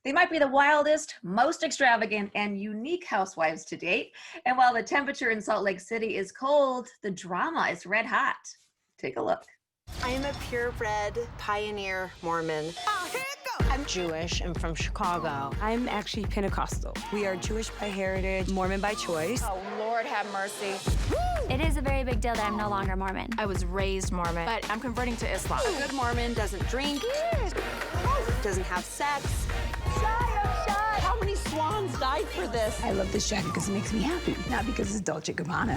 They might be the wildest, most extravagant, and unique housewives to date. And while the temperature in Salt Lake City is cold, the drama is red hot. Take a look. I am a purebred pioneer Mormon. Oh, here it goes. I'm Jewish. I'm from Chicago. I'm actually Pentecostal. We are Jewish by heritage, Mormon by choice. Oh, Lord have mercy. It is a very big deal that I'm no longer Mormon. I was raised Mormon, but I'm converting to Islam. A good Mormon doesn't drink, doesn't have sex. How many swans died for this? I love this jacket because it makes me happy, not because it's Dolce & Gabbana.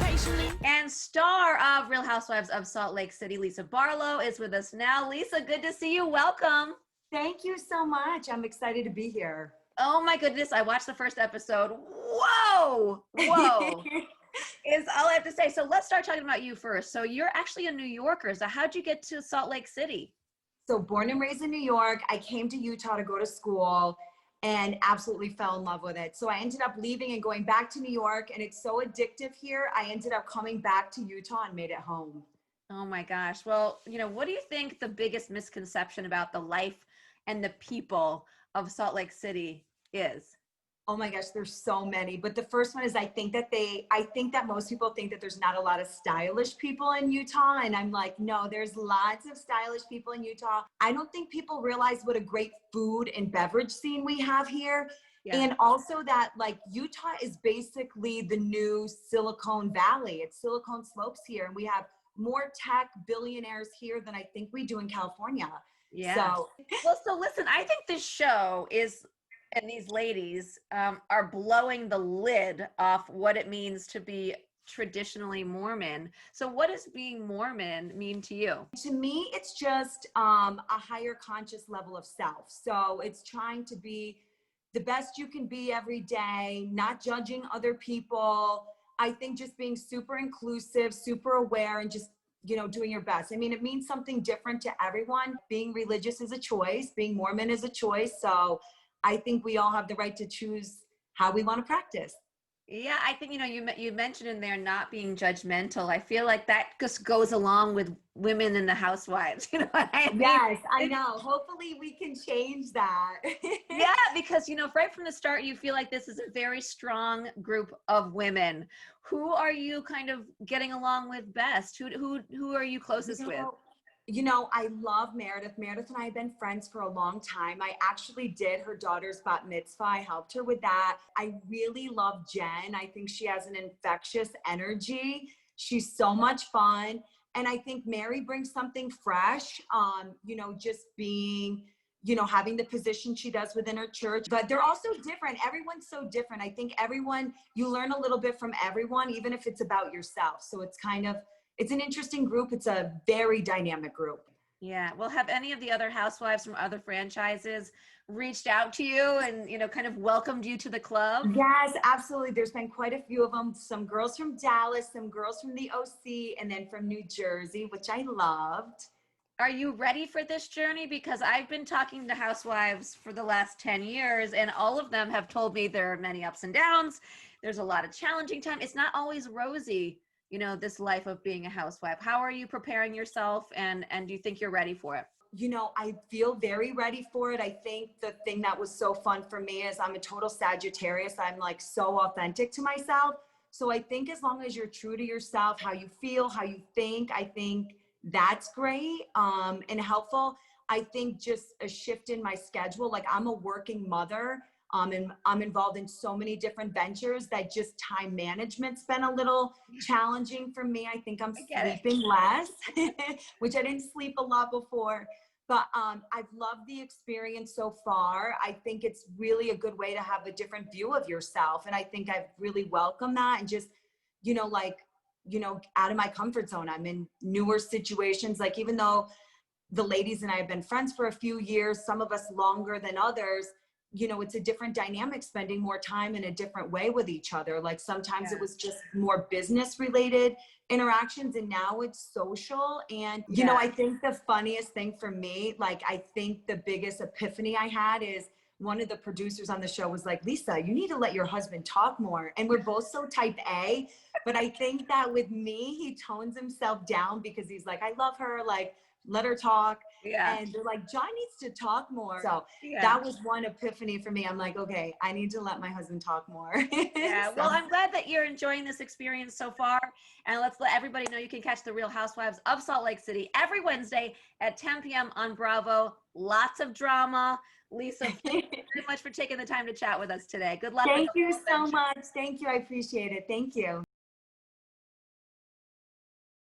And star of Real Housewives of Salt Lake City, Lisa Barlow, is with us now. Lisa, good to see you. Welcome. Thank you so much. I'm excited to be here. Oh my goodness, I watched the first episode. Whoa, whoa. Is all I have to say. So let's start talking about you first. So you're actually a New Yorker. So how'd you get to Salt Lake City? So born and raised in New York, I came to Utah to go to school and absolutely fell in love with it. So I ended up leaving and going back to New York, and it's so addictive here. I ended up coming back to Utah and made it home. Oh my gosh. Well, what do you think the biggest misconception about the life and the people of Salt Lake City is? Oh my gosh, there's so many. But the first one is I think that most people think that there's not a lot of stylish people in Utah. And I'm like, no, there's lots of stylish people in Utah. I don't think people realize what a great food and beverage scene we have here. Yeah. And also that like Utah is basically the new Silicon Valley. It's Silicon Slopes here. And we have more tech billionaires here than I think we do in California. Yeah. So listen, I think this show is, and these ladies are blowing the lid off what it means to be traditionally Mormon. So what does being Mormon mean to you? To me, it's just a higher conscious level of self. So it's trying to be the best you can be every day, not judging other people. I think just being super inclusive, super aware, and just doing your best. I mean, it means something different to everyone. Being religious is a choice. Being Mormon is a choice. So I think we all have the right to choose how we want to practice. Yeah, I think, you mentioned in there not being judgmental. I feel like that just goes along with women in the housewives. You know what I mean? Yes, I know. Hopefully we can change that. Yeah, because, right from the start, you feel like this is a very strong group of women. Who are you kind of getting along with best? Who are you closest with? I love Meredith. Meredith and I have been friends for a long time. I actually did her daughter's bat mitzvah. I helped her with that. I really love Jen. I think she has an infectious energy. She's so much fun. And I think Mary brings something fresh, just being, having the position she does within her church. But they're also different. Everyone's so different. I think you learn a little bit from everyone, even if it's about yourself. So it's an interesting group. It's a very dynamic group. Yeah. Well, have any of the other housewives from other franchises reached out to you and, kind of welcomed you to the club? Yes, absolutely. There's been quite a few of them. Some girls from Dallas, some girls from the OC, and then from New Jersey, which I loved. Are you ready for this journey? Because I've been talking to housewives for the last 10 years, and all of them have told me there are many ups and downs. There's a lot of challenging time. It's not always rosy. This life of being a housewife. How are you preparing yourself, and do you think you're ready for it? I feel very ready for it. I think the thing that was so fun for me is I'm a total Sagittarius. I'm like so authentic to myself. So I think as long as you're true to yourself, how you feel, how you think, I think that's great and helpful. I think just a shift in my schedule, like I'm a working mother. And I'm involved in so many different ventures that just time management's been a little challenging for me. I think I'm sleeping less, which I didn't sleep a lot before. But I've loved the experience so far. I think it's really a good way to have a different view of yourself. And I think I've really welcomed that and just, out of my comfort zone. I'm in newer situations. Like even though the ladies and I have been friends for a few years, some of us longer than others, it's a different dynamic, spending more time in a different way with each other. Like sometimes it was just more business related interactions, and now it's social. And, I think the funniest thing for me, like, I think the biggest epiphany I had is one of the producers on the show was like, Lisa, you need to let your husband talk more. And we're both so type A, but I think that with me, he tones himself down because he's like, I love her. Like, let her talk. Yeah. And they're like, John needs to talk more. So Yeah. that was one epiphany for me. I'm like, okay, I need to let my husband talk more. Yeah, well, I'm glad that you're enjoying this experience so far. And let's let everybody know you can catch The Real Housewives of Salt Lake City every Wednesday at 10 p.m. on Bravo. Lots of drama. Lisa, thank you very much for taking the time to chat with us today. Good luck. Thank you so much. Thank you. I appreciate it. Thank you.